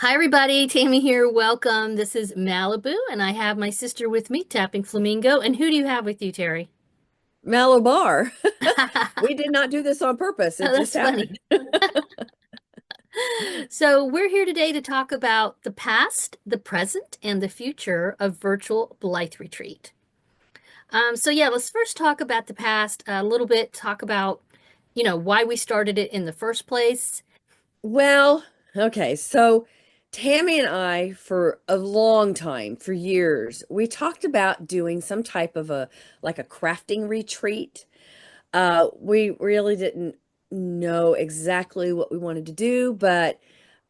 Hi, everybody. Tammy here. Welcome. This is Malibu, and I have my sister with me, Tapping Flamingo. And who do you have with you, Terry? Malabar. We did not do this on purpose. Oh, It just that's funny. happened. So, we're here today to talk about the past, the present, and the future of Virtual Blythe Retreat. Yeah, let's first talk about the past a little bit, talk about, why we started it in the first place. Well, okay. So Tammy and I, for a long time, for years, we talked about doing some type of a crafting retreat. We really didn't know exactly what we wanted to do, but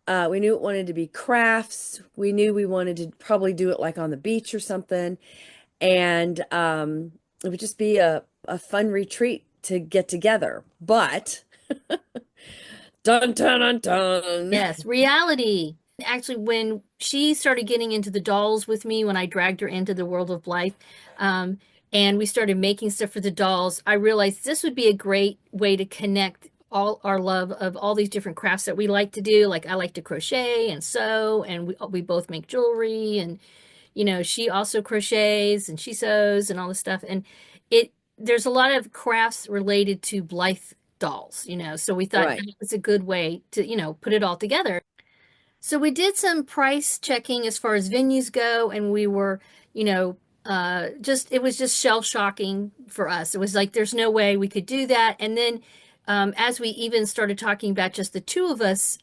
we knew it wanted to be crafts. We knew we wanted to probably do it like on the beach or something. And it would just be a fun retreat to get together. But dun dun dun dun. Yes, reality. Actually, when she started getting into the dolls with me, when I dragged her into the world of Blythe, um, and we started making stuff for the dolls, I realized this would be a great way to connect all our love of all these different crafts that we like to do. Like I like to crochet and sew, and we both make jewelry, and she also crochets and she sews and all this stuff. And it there's a lot of crafts related to Blythe dolls, so we thought Right. that was a good way to, put it all together. So we did some price checking as far as venues go, and we were, just it was just shell shocking for us. It was like there's no way we could do that. And then as we even started talking about just the two of us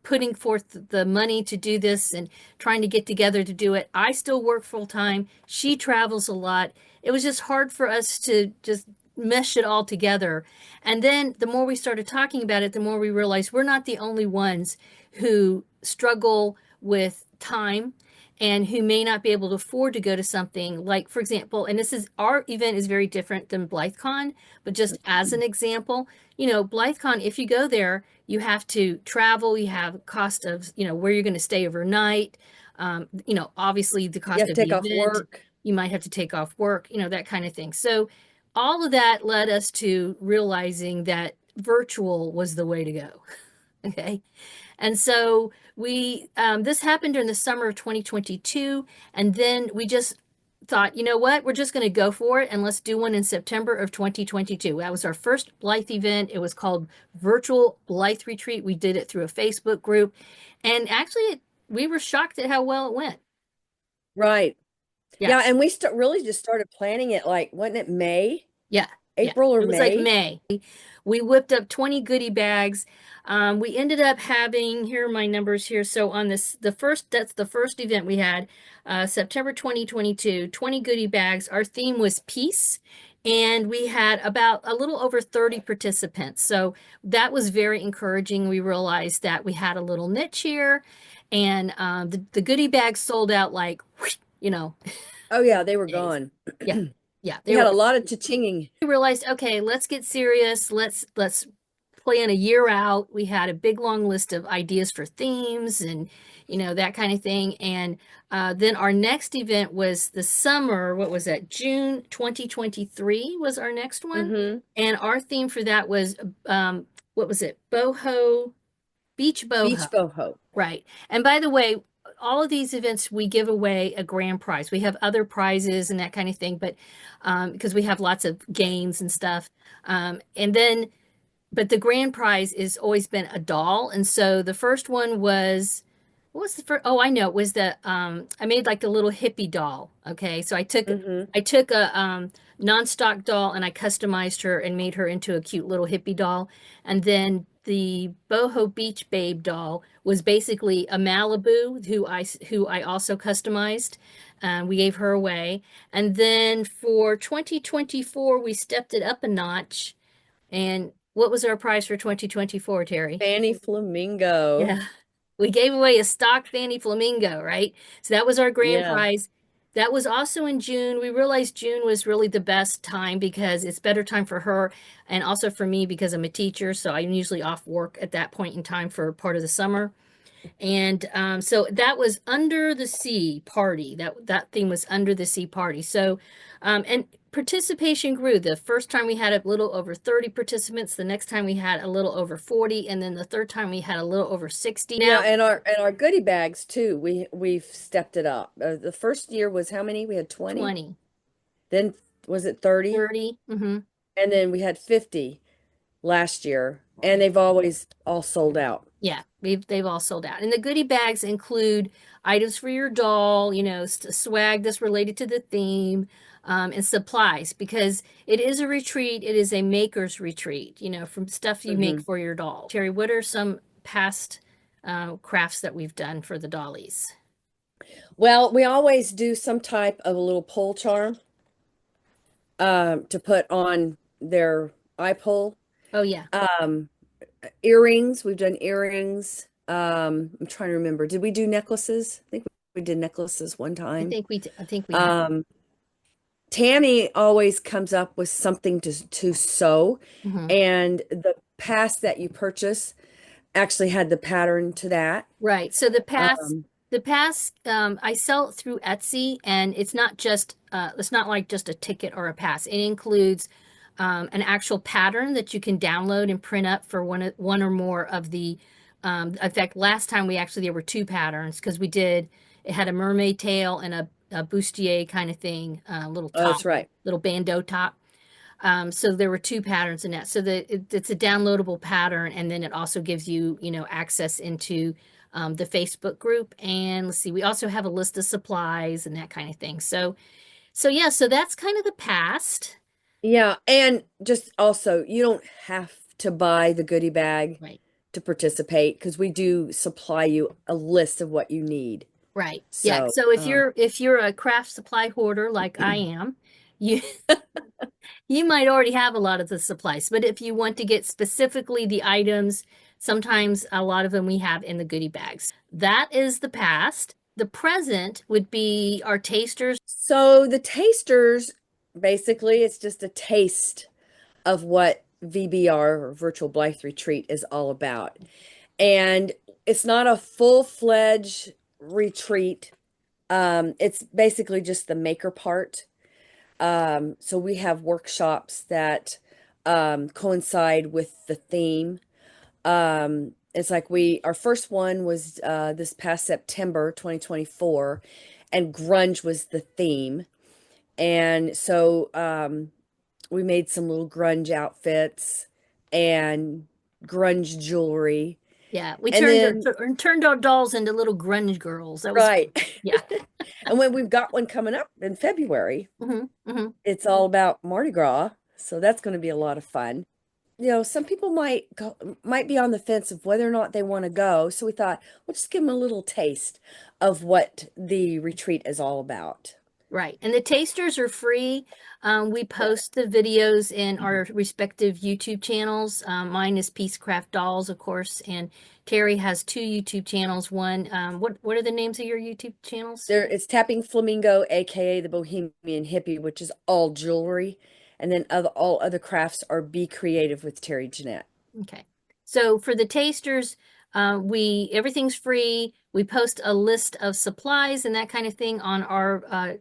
putting forth the money to do this and trying to get together to do it, I still work full time. She travels a lot. It was just hard for us to just mesh it all together. And then the more we started talking about it, the more we realized we're not the only ones who struggle with time and who may not be able to afford to go to something like, for example, and this is our event is very different than BlytheCon, but just as an example, BlytheCon, if you go there, you have to travel, you have cost of, where you're going to stay overnight, obviously the You cost have to of the take off event, work. you might have to take off work, that kind of thing. So all of that led us to realizing that virtual was the way to go. Okay. And so this happened during the summer of 2022. And then we just thought, you know what, we're just going to go for it and let's do one in September of 2022. That was our first Blythe event. It was called Virtual Blythe Retreat. We did it through a Facebook group. And actually, we were shocked at how well it went. Right. Yeah, Yes. and we really just started planning it like, wasn't it May? Yeah, yeah. April or It was like May? May. We whipped up 20 goodie bags. We ended up having, here are my numbers here. So on that's the first event we had, September 2022, 20 goodie bags. Our theme was peace. And we had about a little over 30 participants. So that was very encouraging. We realized that we had a little niche here. And the goodie bags sold out like, you know, Oh yeah, they were days. gone. Yeah. Yeah, We they had were a lot of cha-chinging. realized, okay, let's get serious. Let's plan a year out. We had a big long list of ideas for themes and that kind of thing. And then our next event was the summer. What was that? June 2023 was our next one. Hmm. And our theme for that was what was it? Boho, beach boho. Beach boho. Right. And by the way, all of these events, we give away a grand prize. We have other prizes and that kind of thing, but because we have lots of games and stuff. And then, but the grand prize is always been a doll. And so the first one was, what was the first? Oh, I know. It was I made like a little hippie doll. Okay. So Hmm. I took a non-stock doll and I customized her and made her into a cute little hippie doll. And then the Boho Beach Babe doll was basically a Malibu who I also customized. We gave her away. And then for 2024, we stepped it up a notch. And what was our prize for 2024, Terry? Fanny Flamingo. Yeah. We gave away a stock Fanny Flamingo, right? So that was our grand Yeah. prize. That was also in June. We realized June was really the best time because it's better time for her and also for me because I'm a teacher. So I'm usually off work at that point in time for part of the summer. And so that was Under the Sea Party. That theme was Under the Sea Party. So, and participation grew. The first time we had a little over 30 participants, the next time we had a little over 40, and then the third time we had a little over 60. Yeah, Now, and our goodie bags too. We've stepped it up. The first year was how many? We had 20. 20, Then was it 30? 30. Mm-hmm. And then we had 50 last year, and they've always all sold out. Yeah, they've all sold out. And the goodie bags include items for your doll, swag that's related to the theme, and supplies because it is a retreat. It is a maker's retreat, from stuff you make Hmm. for your doll. Terry, what are some past crafts that we've done for the dollies? Well, we always do some type of a little pole charm to put on their eye pole. Oh, yeah, Um, Earrings, we've done earrings. I'm trying to remember. Did we do necklaces? I think we did necklaces one time. I think we have. Um, Tammy always comes up with something to sew, Mhm. and the past that you purchase actually had the pattern to that. Right. So Um, I sell it through Etsy, and it's not like just a ticket or a pass. It includes an actual pattern that you can download and print up for one or more of the. In fact, last time there were two patterns because it had a mermaid tail and a bustier kind of thing, little oh, top, that's right. little bandeau top. So there were two patterns in that. So it's a downloadable pattern, and then it also gives you, access into the Facebook group. And let's see, we also have a list of supplies and that kind of thing. So yeah, so that's kind of the past. Yeah, and just also, you don't have to buy the goodie bag Right, to participate because we do supply you a list of what you need. right. Yeah. So, So if you're a craft supply hoarder like I am, you you might already have a lot of the supplies, but if you want to get specifically the items, sometimes a lot of them we have in the goodie bags. That is the past. The present would be our tasters. so the tasters, basically, it's just a taste of what VBR or Virtual Blythe Retreat is all about. And it's not a full-fledged retreat. It's basically just the maker part. So we have workshops that coincide with the theme. It's like our first one was this past September 2024, and grunge was the theme. And so we made some little grunge outfits and grunge jewelry. Yeah, we And then, turned our dolls into little grunge girls. That was right. yeah. And when we've got one coming up in February, Hmm. Hmm. it's all about Mardi Gras. So that's going to be a lot of fun. Some people might be on the fence of whether or not they want to go. So we thought, we'll just give them a little taste of what the retreat is all about. Right. And the tasters are free. We Yeah. post the videos in our respective YouTube channels. Mine is Peacecraft Dolls, of course, and Terry has two YouTube channels. One, what are the names of your YouTube channels? It's Tapping Flamingo, aka the Bohemian Hippie, which is all jewelry. And then all other crafts are Be Creative with Terry Jeanette. Okay. So for the tasters, we everything's free. We post a list of supplies and that kind of thing on our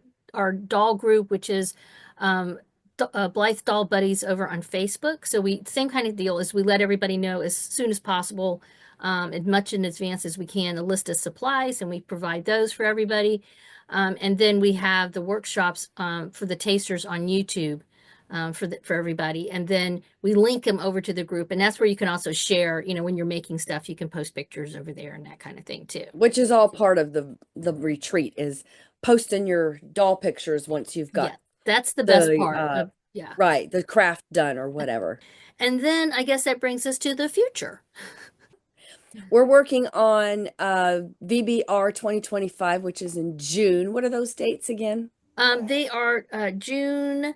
doll group, which is Blythe Doll Buddies over on Facebook. So we same kind of deal as we let everybody know as soon as possible, as much in advance as we can, a list of supplies, and we provide those for everybody. And then we have the workshops for the tasters on YouTube for everybody, and then we link them over to the group, and that's where you can also share. When you're making stuff, you can post pictures over there and that kind of thing too. Which is all part of the retreat, is posting your doll pictures once you've Yeah, got that's the best the part of yeah. right, the craft done or whatever. And then I guess that brings us to the future. We're working on VBR 2025, which is in June. What are those dates again? They are June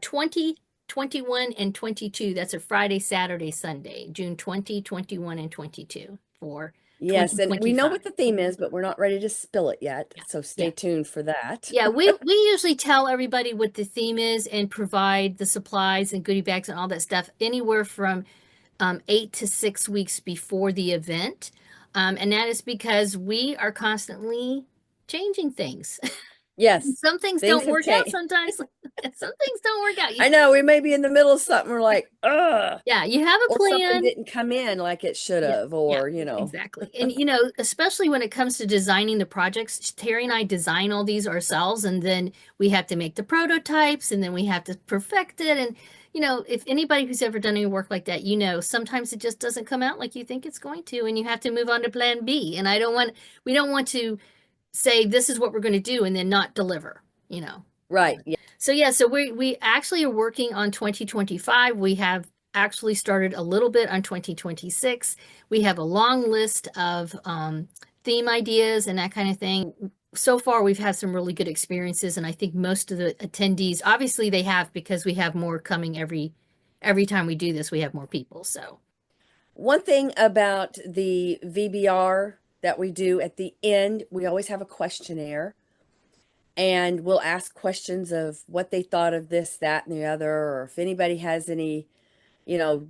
20, 21, and 22. That's a Friday, Saturday, Sunday. June 20, 21, and 22 for Yes, and we know 2025. what the theme is, but we're not ready to spill it yet. Yeah. So stay Yeah. tuned for that. Yeah, we usually tell everybody what the theme is and provide the supplies and goodie bags and all that stuff anywhere from 8 to 6 weeks before the event. And that is because we are constantly changing things. Yes, Some things things don't have work out changed. sometimes. Some things don't work out. I know we may be in the middle of something. We're like, ugh, Yeah, you have a or something plan. didn't come in like it should Yeah, have, yeah, or, you know, exactly. And especially when it comes to designing the projects, Terry and I design all these ourselves, and then we have to make the prototypes, and then we have to perfect it. And if anybody who's ever done any work like that, sometimes it just doesn't come out like you think it's going to, and you have to move on to plan B. And we don't want to say this is what we're going to do and then not deliver, you know. right. Yeah. So yeah, so we actually are working on 2025. We have actually started a little bit on 2026. We have a long list of theme ideas and that kind of thing. So far, we've had some really good experiences, and I think most of the attendees, obviously, they have because we have more coming every time we do this. We have more people. So One thing about the VBR that we do at the end, we always have a questionnaire and we'll ask questions of what they thought of this, that, and the other, or if anybody has any,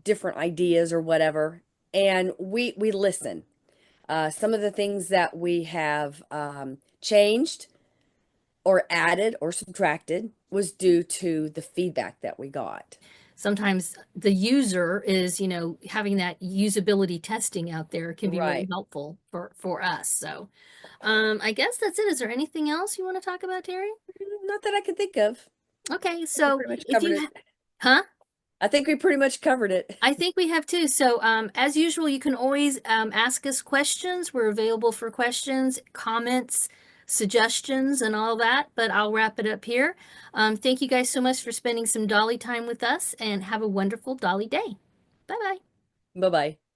different ideas or whatever. And we listen. Some of the things that we have changed or added or subtracted was due to the feedback that we got. sometimes the user is, having that usability testing out there can be really Right. helpful for us. So, I guess that's it. Is there anything else you want to talk about, Terry? Not that I can think of. Okay, I think we so pretty much if covered you, it. huh? I think we pretty much covered it. I think we have too. So, as usual, you can always ask us questions. We're available for questions, comments, suggestions, and all that. But I'll wrap it up here. Thank you guys so much for spending some Dolly time with us, and have a wonderful Dolly day. Bye bye. Bye bye.